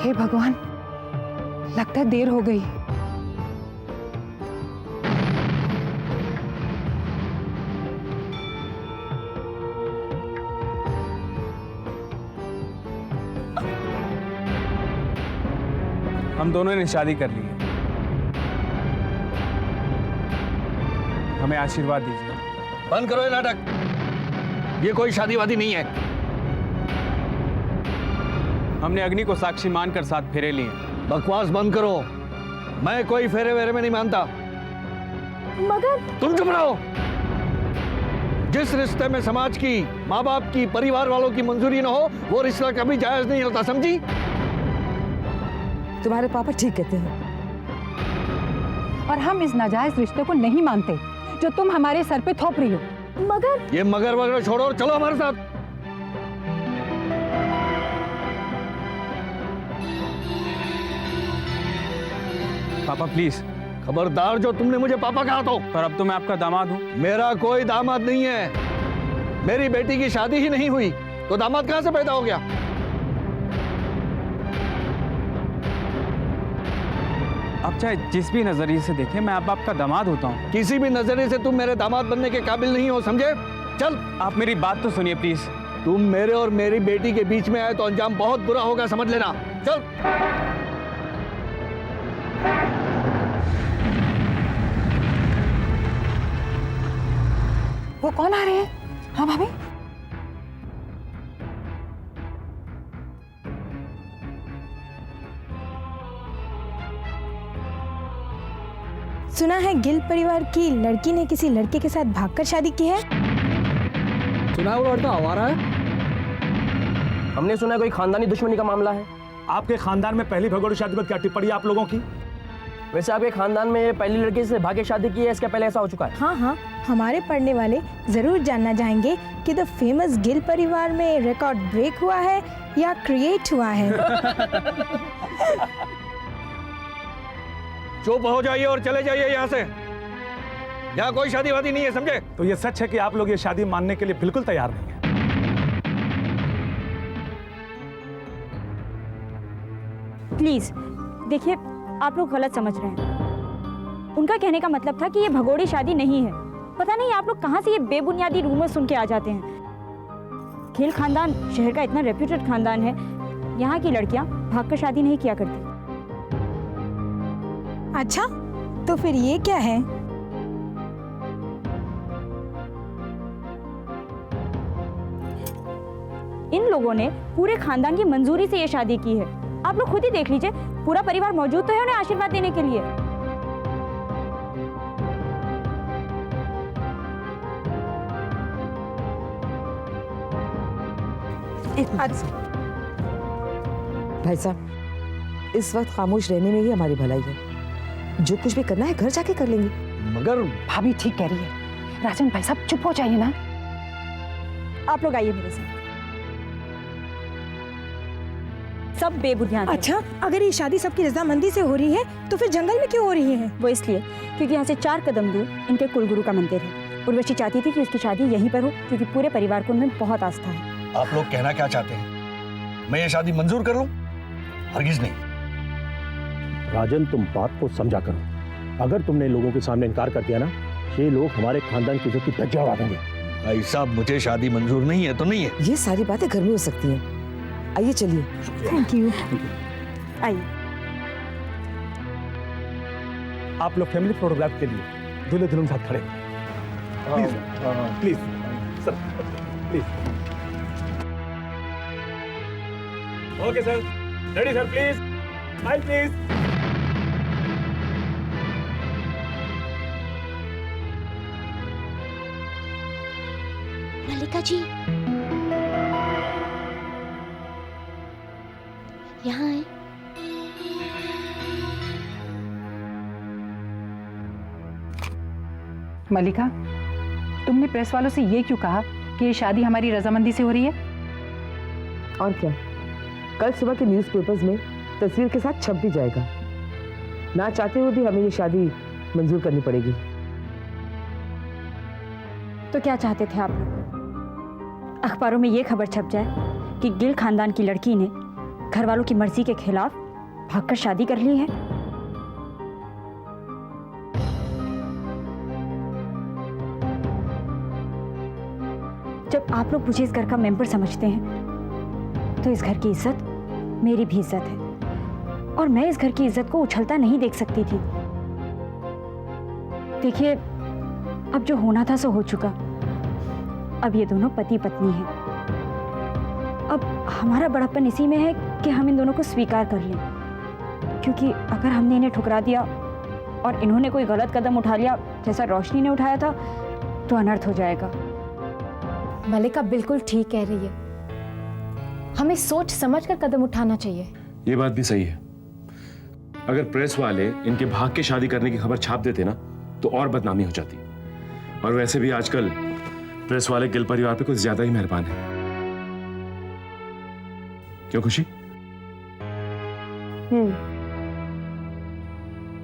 हे भगवान, लगता है देर हो गई। हम दोनों ने शादी कर ली है, हमें आशीर्वाद दीजिए। बंद करो ये नाटक, ये कोई शादी वादी नहीं है। हमने अग्नि को साक्षी मानकर 7 फेरे लिए। बकवास बंद करो, मैं कोई फेरे वेरे में नहीं मानता। मगर तुम चुप रहो। जिस रिश्ते में समाज की, माँ बाप की, परिवार वालों की मंजूरी न हो, वो रिश्ता कभी जायज नहीं होता, समझी? तुम्हारे पापा ठीक कहते हैं। और हम इस नाजायज रिश्ते को नहीं मानते जो तुम हमारे सर पे थोप रही हो। मगर ये मगर वगैरह छोड़ो और चलो हमारे साथ। पापा प्लीज। खबरदार जो तुमने मुझे पापा कहा तो। पर अब तो मैं आपका दामाद हूँ। मेरा कोई दामाद नहीं है। मेरी बेटी की शादी ही नहीं हुई तो दामाद कहां से पैदा हो गया? आप चाहे जिस भी नजरिए से देखें, मैं अब आपका दामाद होता हूँ। किसी भी नजरिए से तुम मेरे दामाद बनने के काबिल नहीं हो, समझे? चल। आप मेरी बात तो सुनिए प्लीज। तुम मेरे और मेरी बेटी के बीच में आए तो अंजाम बहुत बुरा होगा, समझ लेना। चल। वो कौन आ रहे हैं? हाँ भाभी। सुना है गिल परिवार की लड़की ने किसी लड़के के साथ भागकर शादी की है। सुना है वो लड़का आवारा है। हमने सुना है कोई खानदानी दुश्मनी का मामला है। आपके खानदान में पहली भगोड़ी शादी पर क्या टिप्पणी आप लोगों की? वैसे आपके खानदान में पहली लड़की से भाग के शादी की है, इसके पहले ऐसा हो चुका है? हाँ हाँ, हमारे पढ़ने वाले जरूर जानना चाहेंगे कि द फेमस गिल परिवार में रिकॉर्ड ब्रेक हुआ है या क्रिएट हुआ है। चुप हो जाइए और चले जाइए यहाँ से। यहाँ कोई शादी वादी नहीं है, समझे? तो ये सच है कि आप लोग ये शादी मानने के लिए बिल्कुल तैयार नहीं है। प्लीज देखिए, आप लोग गलत समझ रहे हैं। उनका कहने का मतलब था कि ये भगोड़ी शादी नहीं है। पता नहीं आप लोग कहाँ से ये बेबुनियादी रूमर सुन के आ जाते हैं। खेल खानदान शहर का इतना रेप्यूटेड खानदान है, यहाँ की लड़कियां भागकर शादी नहीं किया करती। अच्छा, तो फिर ये क्या है? इन लोगों ने पूरे खानदान की मंजूरी से ये शादी की है। आप लोग खुद ही देख लीजिए, पूरा परिवार मौजूद तो है उन्हें आशीर्वाद देने के लिए। भाई साहब, इस वक्त खामोश रहने में ही हमारी भलाई है। जो कुछ भी करना है घर जाके कर लेंगे। मगर भाभी ठीक कह रही है। राजन भाई साहब चुप हो जाइए ना। आप लोग आइए मेरे साथ। सब बेबुनियाद हैं। अच्छा, अगर ये शादी सबकी रजामंदी से हो रही है तो फिर जंगल में क्यों हो रही है? वो इसलिए क्योंकि यहाँ से 4 कदम दूर इनके कुलगुरु का मंदिर है। उर्वशी चाहती थी कि उसकी शादी यहीं पर हो क्योंकि पूरे परिवार को उनमें बहुत आस्था है। आप लोग कहना क्या चाहते हैं? मैं ये शादी मंजूर कर लूं? हरगिज नहीं। राजन, तुम बात को समझा करो। अगर तुमने लोगों के सामने इनकार कर दिया ना, ये लोग हमारे खानदान की इज्जत की धज्जियां उड़ा देंगे। भाई साहब, मुझे शादी मंजूर नहीं है तो नहीं है। ये सारी बातें घर में हो सकती हैं। आइए चलिए। Thank you. आइए। आप लोग फैमिली फोटोग्राफ के लिए दूल्हे दुल्हन साथ खड़े। Please please sir, please. Okay sir, ready sir, please smile please. Mallika ji, यहाँ आए। मल्लिका, तुमने प्रेस वालों से ये क्यों कहा कि ये शादी हमारी रजामंदी से हो रही है? और क्या, कल सुबह के न्यूज़पेपर्स में तस्वीर के साथ छप भी जाएगा। ना चाहते हुए भी हमें ये शादी मंजूर करनी पड़ेगी। तो क्या चाहते थे आप लोग? अखबारों में ये खबर छप जाए कि गिल खानदान की लड़की ने घर वालों की मर्जी के खिलाफ भागकर शादी कर ली है। जब आप लोग मुझे इस घर का मेंबर समझते हैं तो इस घर की इज्जत मेरी भी इज्जत है और मैं इस घर की इज्जत को उछलता नहीं देख सकती थी। देखिए, अब जो होना था सो हो चुका। अब ये दोनों पति पत्नी हैं। अब हमारा बड़प्पन इसी में है कि हम इन दोनों को स्वीकार कर लें, क्योंकि अगर हमने इन्हें ठुकरा दिया और इन्होंने कोई गलत कदम उठा लिया जैसा रोशनी ने उठाया था तो अनर्थ हो जाएगा। मलिका बिल्कुल ठीक कह रही है, हमें सोच समझकर कदम उठाना चाहिए। ये बात भी सही है। अगर प्रेस वाले इनके भाग के शादी करने की खबर छाप देते ना तो और बदनामी हो जाती। और वैसे भी आजकल प्रेस वाले गिल परिवार पे कुछ ज्यादा ही मेहरबान है। क्यों खुशी?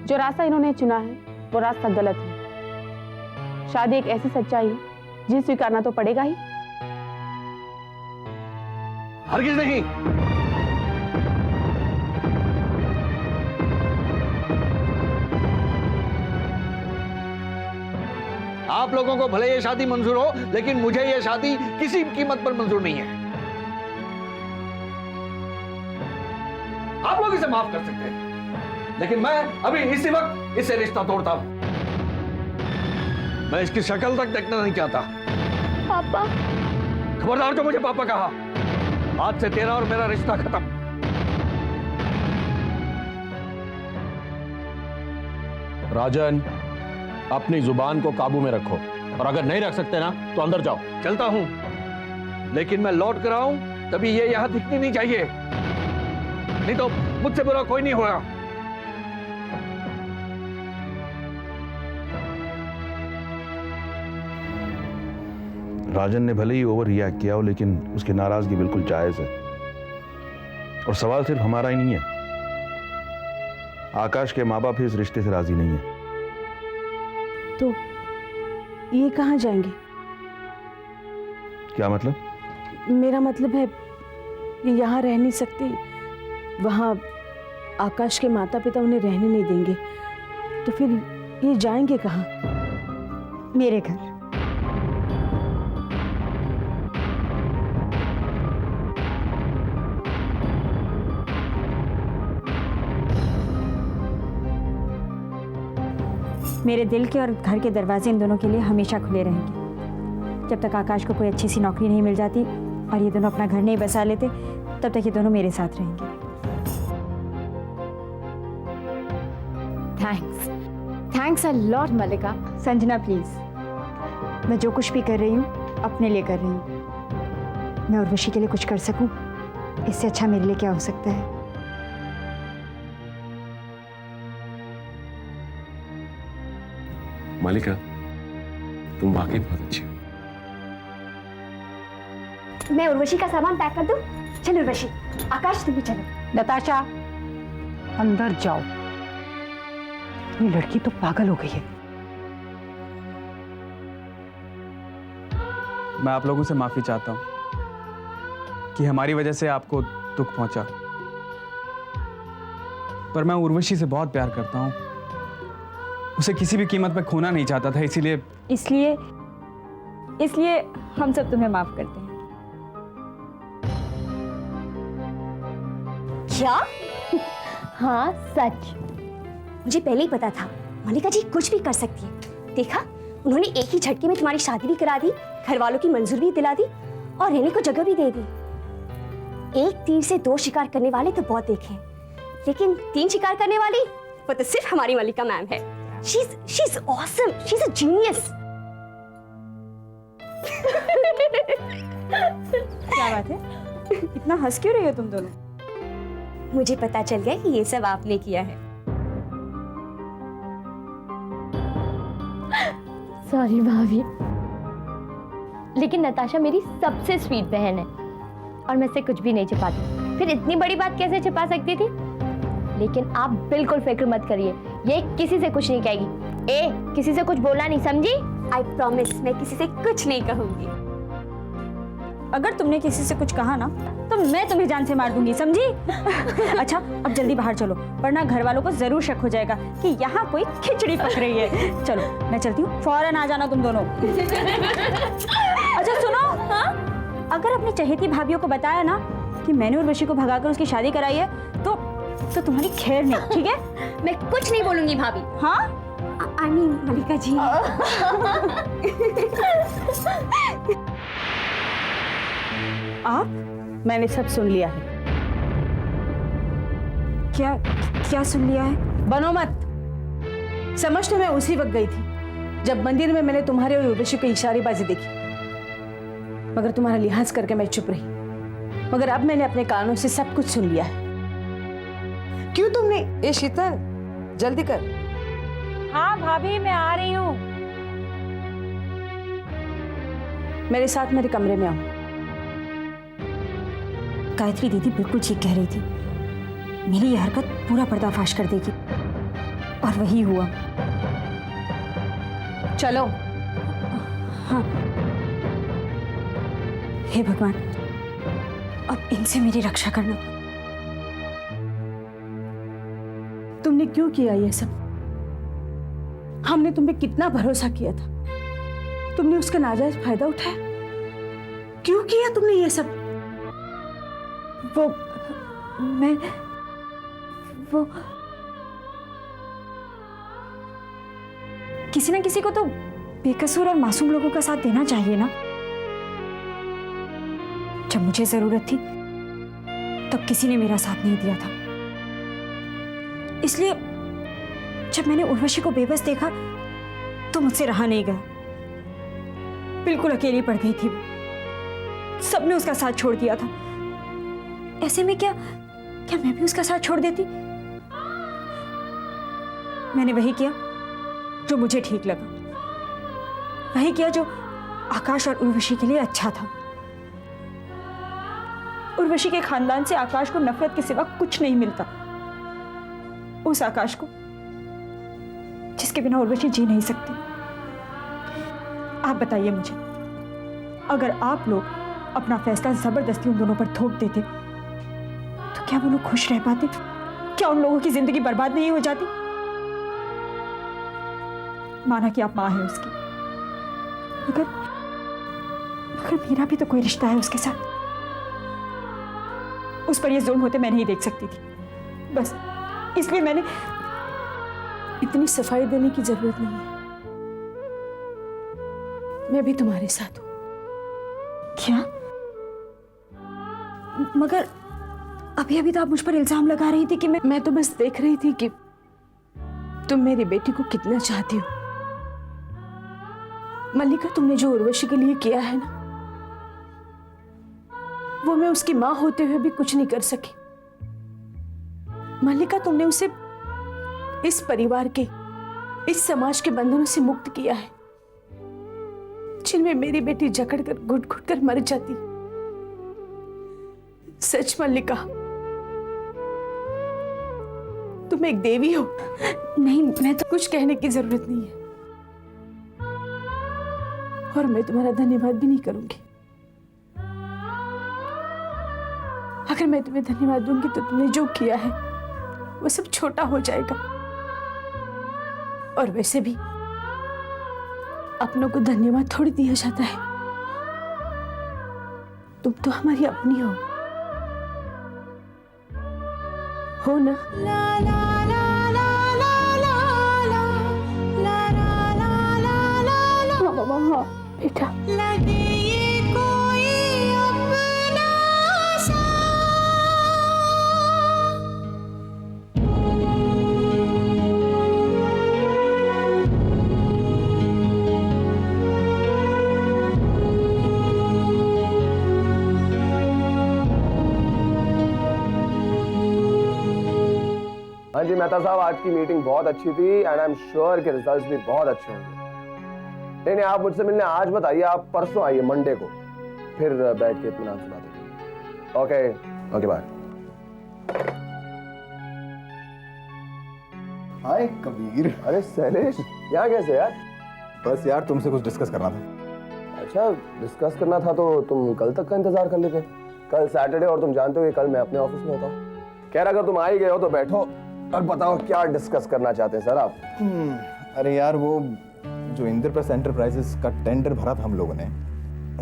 जो रास्ता इन्होंने चुना है वो रास्ता गलत है। शादी एक ऐसी सच्चाई है जिसे स्वीकारना तो पड़ेगा ही। हरगिज नहीं। आप लोगों को भले ये शादी मंजूर हो, लेकिन मुझे ये शादी किसी कीमत पर मंजूर नहीं है। आप लोग इसे माफ कर सकते हैं, लेकिन मैं अभी इसी वक्त इससे रिश्ता तोड़ता हूं। मैं इसकी शक्ल तक देखना नहीं चाहता। पापा, खबरदार जो मुझे पापा कहा, आज से तेरा और मेरा रिश्ता खत्म। राजन, अपनी जुबान को काबू में रखो और अगर नहीं रख सकते ना तो अंदर जाओ। चलता हूं, लेकिन मैं लौट कर आऊं तभी ये यहां दिखनी नहीं चाहिए, नहीं तो मुझसे बुरा कोई नहीं होगा। राजन ने भले ही ओवर रिएक्ट किया हो, लेकिन उसकी नाराजगी बिल्कुल जायज है। और सवाल सिर्फ हमारा ही नहीं है, आकाश के माँ बाप भी इस रिश्ते से राजी नहीं है। तो ये कहाँ जाएंगे? क्या मतलब? मेरा मतलब है ये यहाँ रह नहीं सकते, वहाँ आकाश के माता पिता उन्हें रहने नहीं देंगे, तो फिर ये जाएंगे कहाँ? मेरे घर। मेरे दिल के और घर के दरवाजे इन दोनों के लिए हमेशा खुले रहेंगे। जब तक आकाश को कोई अच्छी सी नौकरी नहीं मिल जाती और ये दोनों अपना घर नहीं बसा लेते, तब तक ये दोनों मेरे साथ रहेंगे। Thanks a lot Mallika. Sanjana please, मैं जो कुछ भी कर रही हूँ अपने लिए कर रही हूँ। मैं उर्वशी के लिए कुछ कर सकूँ, इससे अच्छा मेरे लिए क्या हो सकता है। मालिका, तुम वाकई बहुत अच्छी हो। मैं उर्वशी का सामान पैक कर दूं? चल उर्वशी, आकाश तुम भी चलो। नताशा, अंदर जाओ। ये लड़की तो पागल हो गई है। मैं आप लोगों से माफी चाहता हूं कि हमारी वजह से आपको दुख पहुंचा, पर मैं उर्वशी से बहुत प्यार करता हूं। उसे किसी भी कीमत पर खोना नहीं चाहता था, इसलिए हम सब तुम्हें माफ करते हैं। क्या? हाँ सच, मुझे पहले ही पता था मलिका जी कुछ भी कर सकती है। देखा, उन्होंने एक ही झटके में तुम्हारी शादी भी करा दी, घर वालों की मंजूरी भी दिला दी और रहने को जगह भी दे दी। एक तीर से दो शिकार करने वाले तो बहुत देखे, लेकिन 3 शिकार करने वाली वो तो सिर्फ हमारी मलिका मैम है। She's awesome. She's a genius. क्या बात है? इतना हंस क्यों रही हो तुम दोनों? मुझे पता चल गया कि ये सब आपने किया है। सॉरी भाभी, लेकिन नताशा मेरी सबसे स्वीट बहन है और मैं से कुछ भी नहीं छिपाती। फिर इतनी बड़ी बात कैसे छिपा सकती थी? लेकिन आप बिल्कुल फिक्र मत करिए, ये किसी से कुछ नहीं कहेगी। किसी से कुछ बोला नहीं, समझी? आई प्रॉमिस, मैं किसी से कुछ नहीं कहूंगी। अगर तुमने किसी से कुछ कहा ना तो मैं तुम्हें जान से मार दूंगी, समझी? अच्छा अब जल्दी बाहर चलो, वरना घर वालों को जरूर शक हो जाएगा कि यहाँ कोई खिचड़ी पक रही है। चलो मैं चलती हूँ, फौरन आ जाना तुम दोनों। अच्छा सुनो, अगर अपनी चहेती भाभीियों को बताया ना कि मैंने उर्वशी को भगाकर उसकी शादी कराई है तो तुम्हारी खैर नहीं, ठीक है? मैं कुछ नहीं बोलूंगी भाभी। हाँ आई मीन मल्लिका जी। आप? मैंने सब सुन लिया है। क्या क्या सुन लिया है? बनो मत। समझ तो मैं उसी वक्त गई थी जब मंदिर में मैंने तुम्हारे और उर्वशी की इशारेबाजी देखी, मगर तुम्हारा लिहाज करके मैं चुप रही। मगर अब मैंने अपने कानों से सब कुछ सुन लिया है। क्यों तुमने? ए शीतल, जल्दी कर। हाँ भाभी मैं आ रही हूँ। मेरे साथ मेरे कमरे में आओ। गायत्री दीदी बिल्कुल ठीक कह रही थी, मेरी यह हरकत पूरा पर्दाफाश कर देगी, और वही हुआ। चलो। हाँ। हे भगवान, अब इनसे मेरी रक्षा करना। तुमने क्यों किया ये सब? हमने तुम्हें कितना भरोसा किया था, तुमने उसका नाजायज फायदा उठाया। क्यों किया तुमने ये सब? वो किसी ना किसी को तो बेकसूर और मासूम लोगों का साथ देना चाहिए ना। जब मुझे जरूरत थी तब किसी ने मेरा साथ नहीं दिया था, इसलिए जब मैंने उर्वशी को बेबस देखा तो मुझसे रहा नहीं गया। बिल्कुल अकेली पड़ गई थी, सबने उसका साथ छोड़ दिया था। ऐसे में क्या मैं भी उसका साथ छोड़ देती? मैंने वही किया जो मुझे ठीक लगा, वही किया जो आकाश और उर्वशी के लिए अच्छा था। उर्वशी के खानदान से आकाश को नफरत के सिवा कुछ नहीं मिलता। उस आकाश को जिसके बिना उर्वशी जी नहीं सकती। आप बताइए मुझे, अगर आप लोग अपना फैसला जबरदस्ती उन दोनों पर थोप देते तो क्या वो लोग खुश रह पाते? क्या उन लोगों की जिंदगी बर्बाद नहीं हो जाती? माना कि आप मां हैं उसकी, मगर मेरा भी तो कोई रिश्ता है उसके साथ। उस पर ये जुल्म होते मैं नहीं देख सकती थी, बस इसलिए मैंने। इतनी सफाई देने की जरूरत नहीं है, मैं भी तुम्हारे साथ हूं। क्या? मगर अभी अभी तो आप मुझ पर इल्जाम लगा रही थी कि मैं तो बस देख रही थी कि तुम मेरी बेटी को कितना चाहती हो। मल्लिका, तुमने जो उर्वशी के लिए किया है ना, वो मैं उसकी मां होते हुए भी कुछ नहीं कर सकी। मल्लिका, तुमने उसे इस परिवार के, इस समाज के बंधनों से मुक्त किया है जिनमें मेरी बेटी जकड़कर घुट घुट कर मर जाती। सच मल्लिका, तुम एक देवी हो। नहीं, मैं तो कुछ कहने की जरूरत नहीं है, और मैं तुम्हारा धन्यवाद भी नहीं करूंगी। अगर मैं तुम्हें धन्यवाद दूंगी तो तुमने जो किया है वो सब छोटा हो जाएगा। और वैसे भी अपनों को धन्यवाद थोड़ी दिया जाता है। तुम तो हमारी अपनी हो ना? हाँ बेटा। हाँ जी मेहता साहब, आज की मीटिंग बहुत अच्छी थी एंड आई एम श्योर कि रिजल्ट्स भी बहुत अच्छे होंगे। नहीं, आप मुझसे मिलने आज मत आइए, आप परसों आइए, मंडे को, फिर बैठ के इत्मीनान से बातें करेंगे। Okay okay, bye. Hi Kabir. अरे शैलेश, यहाँ कैसे यार? बस यार तुमसे कुछ डिस्कस करना था। अच्छा, डिस्कस करना था तो तुम कल तक का इंतजार कर लेते। कल सैटरडे और तुम जानते हो कि कल मैं अपने ऑफिस में होता हूँ। कह रहा अगर तुम आ ही गए हो तो बैठो और बताओ क्या डिस्कस करना चाहते हैं सर आप। अरे यार, वो जो इंद्रप्रस्थ एंटरप्राइजेस का टेंडर भरा था हम लोगों ने,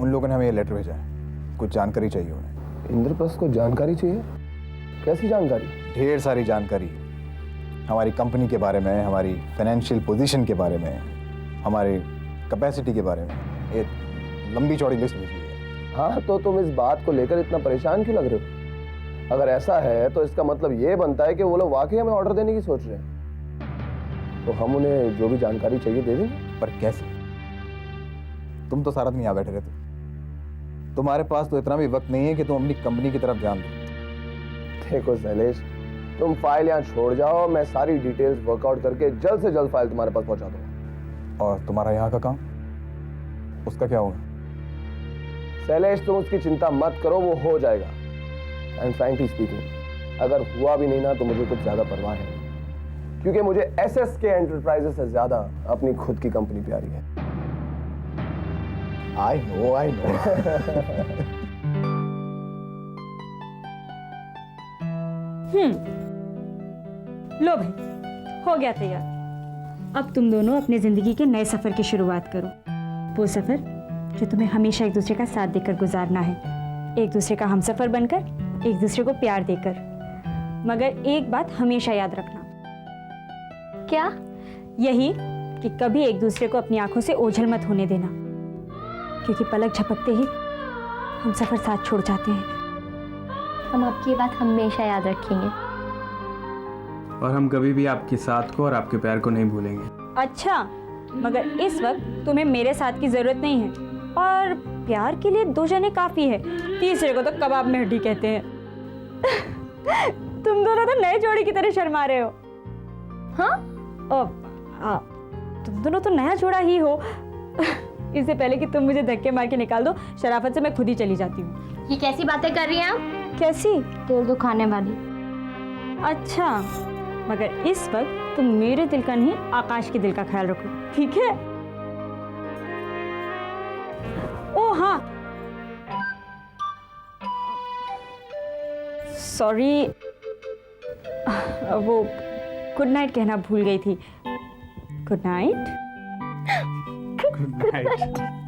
उन लोगों ने हमें ये लेटर भेजा है। कुछ जानकारी चाहिए उन्हें। इंद्रप्रस्थ को जानकारी चाहिए? कैसी जानकारी? ढेर सारी जानकारी, हमारी कंपनी के बारे में, हमारी फाइनेंशियल पोजीशन के बारे में, हमारी कैपेसिटी के बारे में। ये लंबी चौड़ी लिस्ट भेजी है। हाँ, तो तुम इस बात को लेकर इतना परेशान क्यों लग रहे हो? अगर ऐसा है तो इसका मतलब ये बनता है कि वो लोग वाकई हमें ऑर्डर देने की सोच रहे हैं। तो हम उन्हें जो भी जानकारी चाहिए दे देंगे। पर कैसे? तुम तो सारा दिन यहाँ बैठे रहते, तुम्हारे पास तो इतना भी वक्त नहीं है कि तुम अपनी कंपनी की तरफ ध्यान दो। देखो शैलेश, तुम फाइल यहाँ छोड़ जाओ, मैं सारी डिटेल्स वर्कआउट करके जल्द से जल्द फाइल तुम्हारे पास पहुंचा दूंगा। और तुम्हारा यहाँ का काम, उसका क्या होगा? शैलेश, तुम उसकी चिंता मत करो, वो हो जाएगा। एंड फ्रैंकली स्पीकिंग, अगर हुआ भी नहीं ना तो मुझे कुछ ज्यादा परवाह है, क्योंकि मुझे SSK एंटरप्राइजेस से ज्यादा अपनी खुद की कंपनी प्यारी है। I know. लो भाई, हो गया तैयार। अब तुम दोनों अपने जिंदगी के नए सफर की शुरुआत करो। वो सफर जो तुम्हें हमेशा एक दूसरे का साथ देकर गुजारना है, एक दूसरे का हमसफर बनकर, एक दूसरे को प्यार देकर। मगर एक बात हमेशा याद रखना। क्या? यही कि कभी एक दूसरे को अपनी आंखों से ओझल मत होने देना, क्योंकि पलक झपकते ही हम सफर साथ छोड़ जाते हैं। हम आपकी ये बात हमेशा याद रखेंगे। और हम कभी भी आपके साथ को और आपके प्यार को नहीं भूलेंगे। अच्छा, मगर इस वक्त तुम्हें मेरे साथ की जरूरत नहीं है, और प्यार के लिए 2 जने काफी है, तीसरे को तो कबाब में हड्डी कहते हैं। तुम दोनों तो नए जोड़ी की तरह शर्मा रहे हो। हाँ? तुम दोनों तो नया जोड़ा ही हो। इससे पहले कि तुम मुझे धक्के मार के निकाल दो, शराफत से मैं खुद ही चली जाती हूँ। ये कैसी बातें कर रही हैं आप? कैसी? दिल दुखाने वाली। अच्छा, मगर इस वक्त तुम मेरे दिल का नहीं, आकाश के दिल का ख्याल रखो, ठीक है? ओ हाँ, सॉरी, वो गुड नाइट कहना भूल गई थी। Good night. Good night.